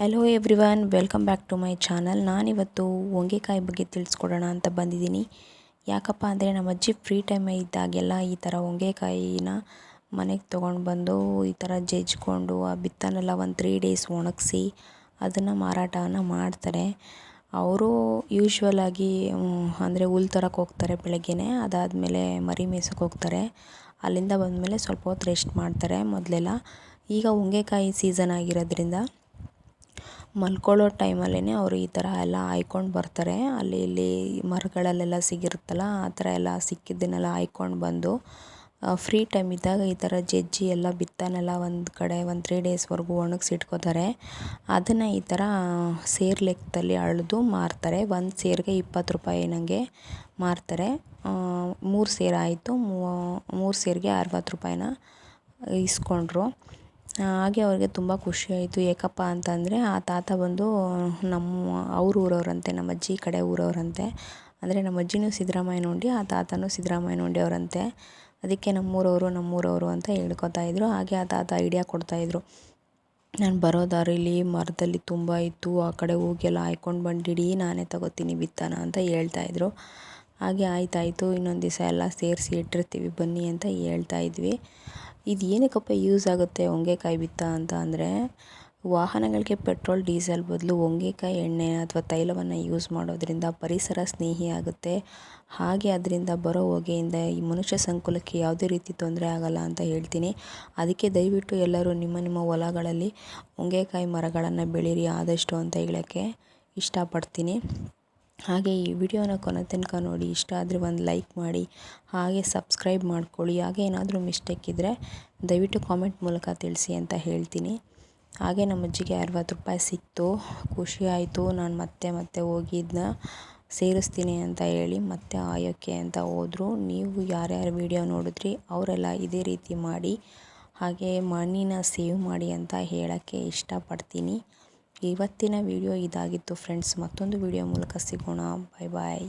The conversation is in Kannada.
Hello everyone, welcome back to my channel. ನಾನಿವತ್ತು ಹೊಂಗೆಕಾಯಿ ಬಗ್ಗೆ ತಿಳಿಸ್ಕೊಡೋಣ ಅಂತ ಬಂದಿದ್ದೀನಿ. ಯಾಕಪ್ಪ ಅಂದರೆ ನಮ್ಮ ಅಜ್ಜಿ ಫ್ರೀ ಟೈಮ್ ಇದ್ದಾಗೆಲ್ಲ ಈ ಥರ ಹೊಂಗೆಕಾಯಿನ ಮನೆಗೆ ತೊಗೊಂಡು ಬಂದು ಈ ಥರ ಜಜ್ಜಿಕೊಂಡು ಆ ಬಿತ್ತನೆಲ್ಲ ಒಂದು 3 ಡೇಸ್ ಒಣಗಿಸಿ ಅದನ್ನು ಮಾರಾಟವನ್ನು ಮಾಡ್ತಾರೆ. ಅವರು ಯೂಶ್ವಲಾಗಿ ಅಂದರೆ ಹುಲ್ಲು ತರಕ್ಕೆ ಹೋಗ್ತಾರೆ ಬೆಳಗ್ಗೆನೇ. ಅದಾದಮೇಲೆ ಮರಿ ಮೇಯ್ಸೋಕೆ ಹೋಗ್ತಾರೆ. ಅಲ್ಲಿಂದ ಬಂದಮೇಲೆ ಸ್ವಲ್ಪ ಹೊತ್ತು ರೆಸ್ಟ್ ಮಾಡ್ತಾರೆ. ಮೊದಲೆಲ್ಲ ಈಗ ಹೊಂಗೆಕಾಯಿ ಸೀಸನ್ ಆಗಿರೋದ್ರಿಂದ ಮಲ್ಕೊಳ್ಳೋ ಟೈಮಲ್ಲೇ ಅವರು ಈ ಥರ ಎಲ್ಲ ಆಯ್ಕೊಂಡು ಬರ್ತಾರೆ. ಅಲ್ಲಿ ಇಲ್ಲಿ ಮರಗಳಲ್ಲೆಲ್ಲ ಸಿಗಿರುತ್ತಲ್ಲ, ಆ ಥರ ಎಲ್ಲ ಸಿಕ್ಕಿದ್ದನ್ನೆಲ್ಲ ಆಯ್ಕೊಂಡು ಬಂದು ಫ್ರೀ ಟೈಮ್ ಇದ್ದಾಗ ಈ ಥರ ಜಜ್ಜಿ ಎಲ್ಲ ಬಿತ್ತನೆಲ್ಲ ಒಂದು ಕಡೆ ಒಂದು 3 ಡೇಸ್ವರೆಗೂ ಒಣಗಿಸಿಟ್ಕೋತಾರೆ. ಅದನ್ನು ಈ ಥರ ಸೇರು ಲೆಕ್ಕದಲ್ಲಿ ಅಳೆದು ಮಾರ್ತಾರೆ. ಒಂದು ಸೇರಿಗೆ 20 ರೂಪಾಯಿ ನನಗೆ ಮಾರ್ತಾರೆ. 3 ಸೇರು ಆಯಿತು, 3 ಸೇರಿಗೆ 60 ರೂಪಾಯಿನ ಇಸ್ಕೊಂಡ್ರು. ಹಾಗೆ ಅವ್ರಿಗೆ ತುಂಬ ಖುಷಿಯಾಯಿತು. ಏಕಪ್ಪ ಅಂತಂದರೆ ಆ ತಾತ ಬಂದು ಅವ್ರ ಊರವರಂತೆ, ನಮ್ಮ ಅಜ್ಜಿ ಕಡೆ ಊರವರಂತೆ. ಅಂದರೆ ನಮ್ಮ ಅಜ್ಜಿನೂ ಸಿದ್ದರಾಮಯ್ಯನ ಉಂಡಿ, ಆ ತಾತನೂ ಸಿದ್ದರಾಮಯ್ಯನ ಉಂಡಿ ಅವರಂತೆ. ಅದಕ್ಕೆ ನಮ್ಮೂರವರು ಅಂತ ಹೇಳ್ಕೊತಾಯಿದ್ರು. ಹಾಗೆ ಆ ತಾತ ಐಡಿಯಾ ಕೊಡ್ತಾಯಿದ್ರು. ನಾನು ಬರೋ ದಾರಿಲಿ ಮರದಲ್ಲಿ ತುಂಬ ಇತ್ತು, ಆ ಕಡೆ ಹೋಗಿ ಎಲ್ಲ ಆಯ್ಕೊಂಡು ಬಂದಿಡಿ, ನಾನೇ ತಗೋತೀನಿ ಬಿತ್ತನ ಅಂತ ಹೇಳ್ತಾಯಿದ್ರು. ಹಾಗೆ ಆಯ್ತಾಯಿತು, ಇನ್ನೊಂದು ದಿವಸ ಎಲ್ಲ ಸೇರಿಸಿ ಇಟ್ಟಿರ್ತೀವಿ ಬನ್ನಿ ಅಂತ ಹೇಳ್ತಾಯಿದ್ವಿ. ಇದು ಏನಕ್ಕಪ್ಪ ಯೂಸ್ ಆಗುತ್ತೆ ಹೊಂಗೆಕಾಯಿ ಬಿತ್ತ ಅಂತ ಅಂದರೆ, ವಾಹನಗಳಿಗೆ ಪೆಟ್ರೋಲ್ ಡೀಸೆಲ್ ಬದಲು ಹೊಂಗೆಕಾಯಿ ಎಣ್ಣೆ ಅಥವಾ ತೈಲವನ್ನು ಯೂಸ್ ಮಾಡೋದ್ರಿಂದ ಪರಿಸರ ಸ್ನೇಹಿ ಆಗುತ್ತೆ. ಹಾಗೆ ಅದರಿಂದ ಬರೋ ಹೊಗೆಯಿಂದ ಈ ಮನುಷ್ಯ ಸಂಕುಲಕ್ಕೆ ಯಾವುದೇ ರೀತಿ ತೊಂದರೆ ಆಗಲ್ಲ ಅಂತ ಹೇಳ್ತೀನಿ. ಅದಕ್ಕೆ ದಯವಿಟ್ಟು ಎಲ್ಲರೂ ನಿಮ್ಮ ಹೊಲಗಳಲ್ಲಿ ಹೊಂಗೆಕಾಯಿ ಮರಗಳನ್ನು ಬೆಳೀರಿ ಆದಷ್ಟು ಅಂತ ಹೇಳೋಕ್ಕೆ ಇಷ್ಟಪಡ್ತೀನಿ. ಹಾಗೆ ಈ ವಿಡಿಯೋನ ಕೊನೆ ತನಕ ನೋಡಿ, ಇಷ್ಟ ಆದರೆ ಒಂದು ಲೈಕ್ ಮಾಡಿ, ಹಾಗೆ ಸಬ್ಸ್ಕ್ರೈಬ್ ಮಾಡ್ಕೊಳ್ಳಿ. ಹಾಗೆ ಏನಾದರೂ ಮಿಸ್ಟೇಕ್ ಇದ್ದರೆ ದಯವಿಟ್ಟು ಕಾಮೆಂಟ್ ಮೂಲಕ ತಿಳಿಸಿ ಅಂತ ಹೇಳ್ತೀನಿ. ಹಾಗೆ ನಮ್ಮ ಅಜ್ಜಿಗೆ 60 ರೂಪಾಯಿ ಸಿಕ್ತು, ಖುಷಿ ಆಯಿತು. ನಾನು ಮತ್ತೆ ಹೋಗಿ ಇದನ್ನ ಸೇರಿಸ್ತೀನಿ ಅಂತ ಹೇಳಿ ಮತ್ತೆ ಆಯೋಕ್ಕೆ ಅಂತ ಹೋದರು. ನೀವು ಯಾರ್ಯಾರು ವಿಡಿಯೋ ನೋಡಿದ್ರಿ ಅವರೆಲ್ಲ ಇದೇ ರೀತಿ ಮಾಡಿ, ಹಾಗೆ ಮಣ್ಣಿನ ಸೇವ್ ಮಾಡಿ ಅಂತ ಹೇಳೋಕ್ಕೆ ಇಷ್ಟಪಡ್ತೀನಿ. ಇವತ್ತಿನ ವಿಡಿಯೋ ಇದಾಗಿತ್ತು ಫ್ರೆಂಡ್ಸ್. ಮತ್ತೊಂದು ವಿಡಿಯೋ ಮೂಲಕ ಸಿಗೋಣ. ಬಾಯ್ ಬಾಯ್.